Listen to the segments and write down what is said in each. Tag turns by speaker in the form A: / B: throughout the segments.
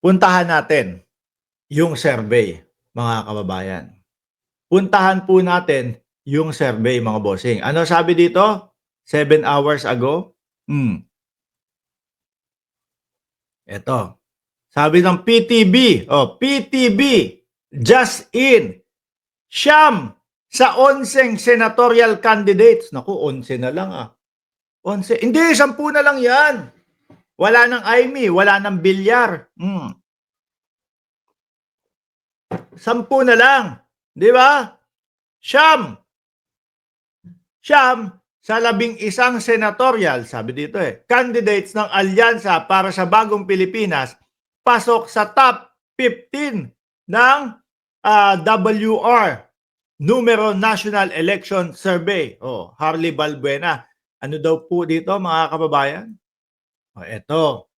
A: Puntahan natin yung survey, mga kababayan. Puntahan po natin yung survey, mga bossing. Ano sabi dito? 7 hours ago? Eto. Sabi ng PTB, PTB, just in, siyam sa 11 senatorial candidates. Naku, 11 na lang 11. Hindi, 10 na lang yan. Wala ng Aimee, wala ng Bilyar. 10 na lang. Di ba? Siyam sa 11 senatorial, sabi dito candidates ng alyansa para sa bagong Pilipinas, pasok sa top 15 ng WR, Numero National Election Survey. Harley Balbuena. Ano daw po dito, mga kababayan? Eto.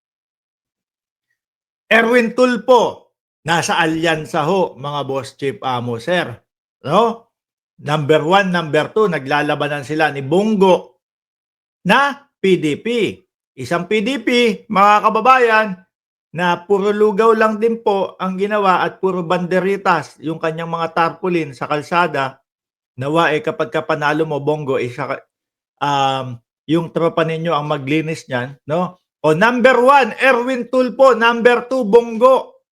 A: Erwin Tulfo, nasa alyansa ho, mga boss chief amo, sir. No? Number 1, number 2, naglalabanan sila ni Bongo na PDP. Isang PDP, mga kababayan, na puro lugaw lang din po ang ginawa at puro banderitas yung kanyang mga tarpaulin sa kalsada. Nawa kapag panalo mo, Bongo, yung tropa ninyo ang maglinis niyan, no? Number 1, Erwin Tulfo. Number 2, Bongo.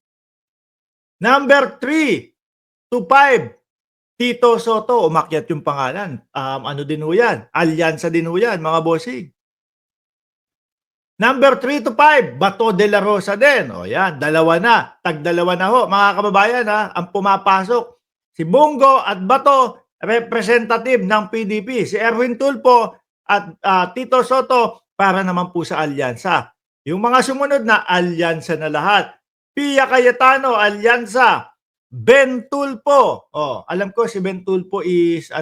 A: Number 3 to 5, Tito Soto. Umakyat yung pangalan. Ano din ho yan? Alyansa din ho yan, mga bossing. Number 3 to 5, Bato de la Rosa din. Yan, dalawa na. Tag-dalawa na ho, mga kababayan, ang pumapasok. Si Bongo at Bato, representative ng PDP. Si Erwin Tulfo at Tito Soto, para naman po sa alyansa. Yung mga sumunod na, alyansa na lahat. Pia Cayetano, alyansa. Ben Tulfo. Alam ko si Ben Tulfo is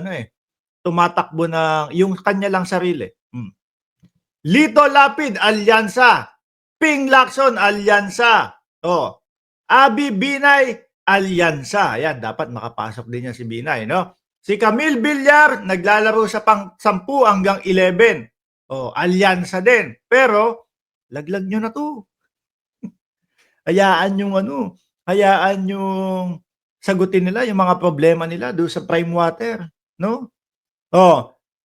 A: tumatakbo ng yung kanya lang sarili. Lito Lapid, alyansa. Ping Lacson, alyansa. Abi Binay, alyansa. Ayan, dapat makapasok din yan si Binay, no? Si Camille Villar, naglalaro sa pang 10 hanggang 11. Alyansa din. Pero, laglag nyo na to. Hayaan yung sagutin nila yung mga problema nila doon sa prime water, no?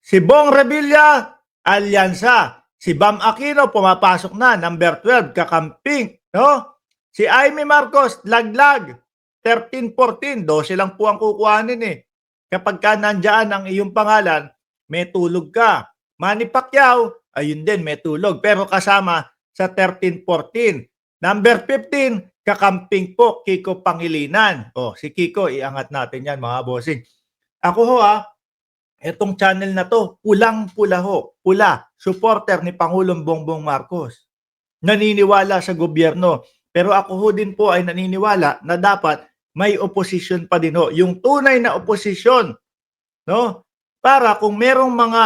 A: Si Bong Revilla, alyansa. Si Bam Aquino, pumapasok na, number 12, kakamping, no? Si Aimee Marcos, laglag. 13, 14, 12 lang po ang kukuhanin Kapag ka nandyan ang iyong pangalan, may tulog ka. Manny Pacquiao, ayun din, may tulog. Pero kasama sa 13, 14. Number 15, kakamping po, Kiko Pangilinan. Si Kiko, iangat natin yan, mga bossing. Ako ho etong channel na to, pulang-pula ho. Pula, supporter ni Pangulong Bongbong Marcos. Naniniwala sa gobyerno. Pero ako ho din po ay naniniwala na dapat may opposition pa din ho. Yung tunay na opposition, no? Para kung merong mga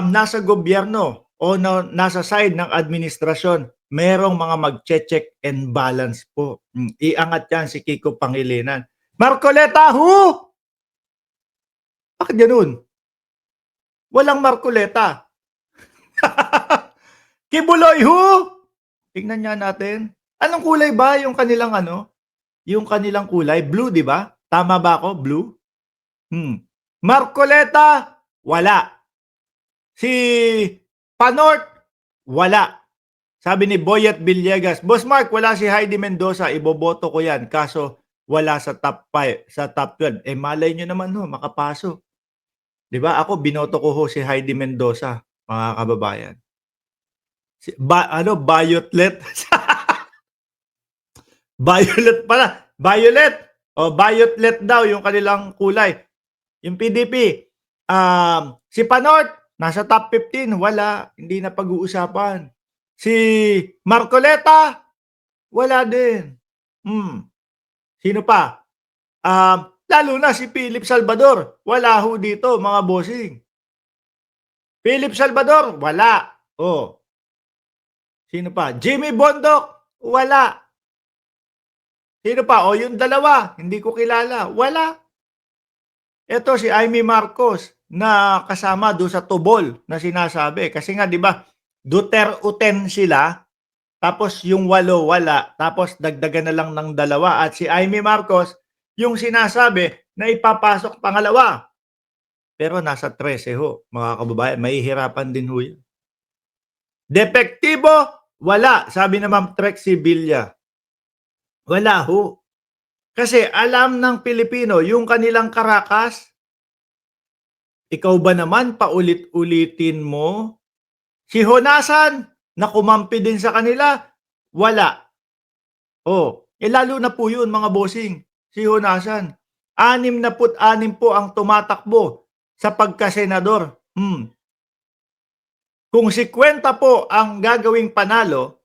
A: nasa gobyerno o nasa side ng administrasyon, merong mga mag-check and balance po. Iangat yan si Kiko Pangilinan. Marcoleta, who? Bakit ganun? Walang Marcoleta. Kibuloy, who? Tingnan nga natin. Anong kulay ba yung kanilang Yung kanilang kulay? Blue, di ba? Tama ba ako? Blue? Marcoleta, wala. Si Panort, wala. Sabi ni Boyet Villegas, Boss Mark, wala si Heidi Mendoza, iboboto ko yan. Kaso wala sa top 5, sa top 12. Malay nyo naman makapasok. Di ba? Ako, binoto ko si Heidi Mendoza, mga kababayan. Violet? Violet pala. Violet. Violet daw yung kanilang kulay. Yung PDP. Si Panort, nasa top 15. Wala. Hindi na pag-uusapan. Si Marcoleta, wala din. Sino pa? Lalo na si Philip Salvador. Wala ho dito, mga bossing. Philip Salvador, wala. Sino pa? Jimmy Bondoc, wala. Sino pa? Yung dalawa, hindi ko kilala. Wala. Ito si Aimee Marcos na kasama doon sa tubol na sinasabi. Kasi nga, di ba, Duterte sila. tapos yung 8 wala, tapos dagdagan na lang ng 2 at si Amy Marcos yung sinasabi na ipapasok pangalawa. Pero nasa 13 ho, mga kababayan, mahihirapan din ho yun. Depektibo? Wala, sabi ni Ma'am Trixie Villa. Wala ho. Kasi alam ng Pilipino yung kanilang karakas. Ikaw ba naman paulit-ulitin mo? Si Honasan na kumampi din sa kanila, wala. Oh, lalo na po yun mga bossing, si Honasan. 66 po ang tumatakbo sa pagkasenador. Kung 50 po ang gagawing panalo,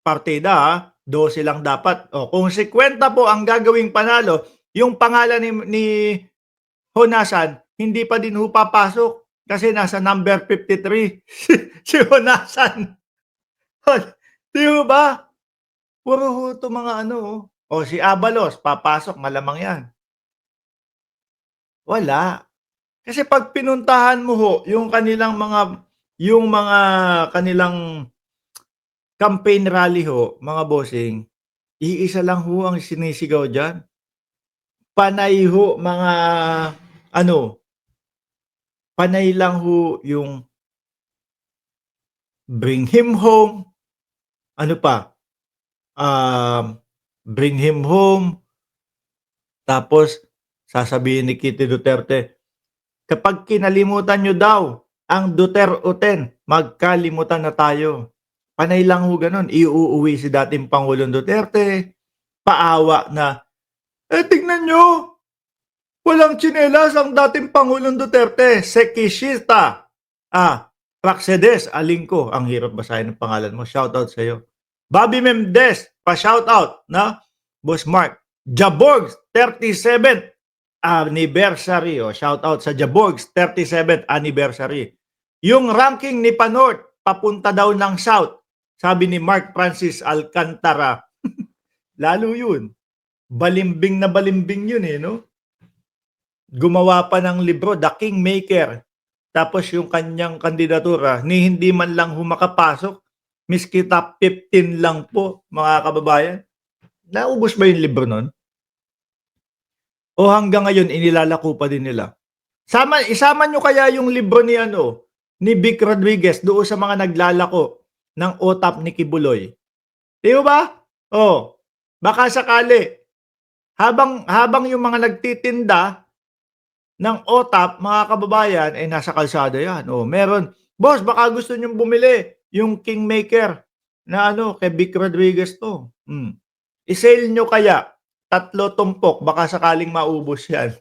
A: partida 12 lang dapat. Kung 50 po ang gagawing panalo, yung pangalan ni Honasan, hindi pa din ho papasok kasi nasa number 53 si Honasan. Di ho ba? Puro ho 'to mga ano, si Abalos papasok malamang 'yan. Wala. Kasi 'pag pinuntahan mo ho yung mga kanilang campaign rally ho, mga bossing, iisa lang ho ang sinisigaw diyan. Panay ho mga ano, panay lang ho yung bring him home, ano pa, bring him home, tapos sasabihin ni Kitty Duterte, kapag kinalimutan niyo daw ang Duteroten, magkalimutan na tayo. Panay lang ho gano'n, iuuwi si dating Pangulong Duterte, paawa na, tignan niyo, walang tsinelas ang dating Pangulong Duterte, Sekishita. Praxedes Alingco, ang hirap basahin ng pangalan mo, shoutout sa'yo. Bobby Mendez, pa-shoutout na Boss Mark. Jaborgs, 37th anniversary. Shoutout sa Jaborgs, 37th anniversary. Yung ranking ni Panort, papunta daw ng South, sabi ni Mark Francis Alcantara. Lalo yun. Balimbing na balimbing yun no? Gumawa pa ng libro, The Kingmaker. Tapos yung kanyang kandidatura, ni hindi man lang humakapasok, miski top 15 lang po, mga kababayan. Naubos ba yung libro nun? O hanggang ngayon, inilalako pa din nila? Isama nyo kaya yung libro ni Vic Rodriguez doon sa mga naglalako ng OTAP ni Kibuloy. Di ba? Baka sakali. Habang yung mga nagtitinda ng OTAP, mga kababayan, nasa kalsada yan. Meron. Boss, baka gusto nyong bumili yung Kingmaker na kay Vic Rodriguez to. I-sale nyo kaya 3 tumpok, baka sakaling maubos yan.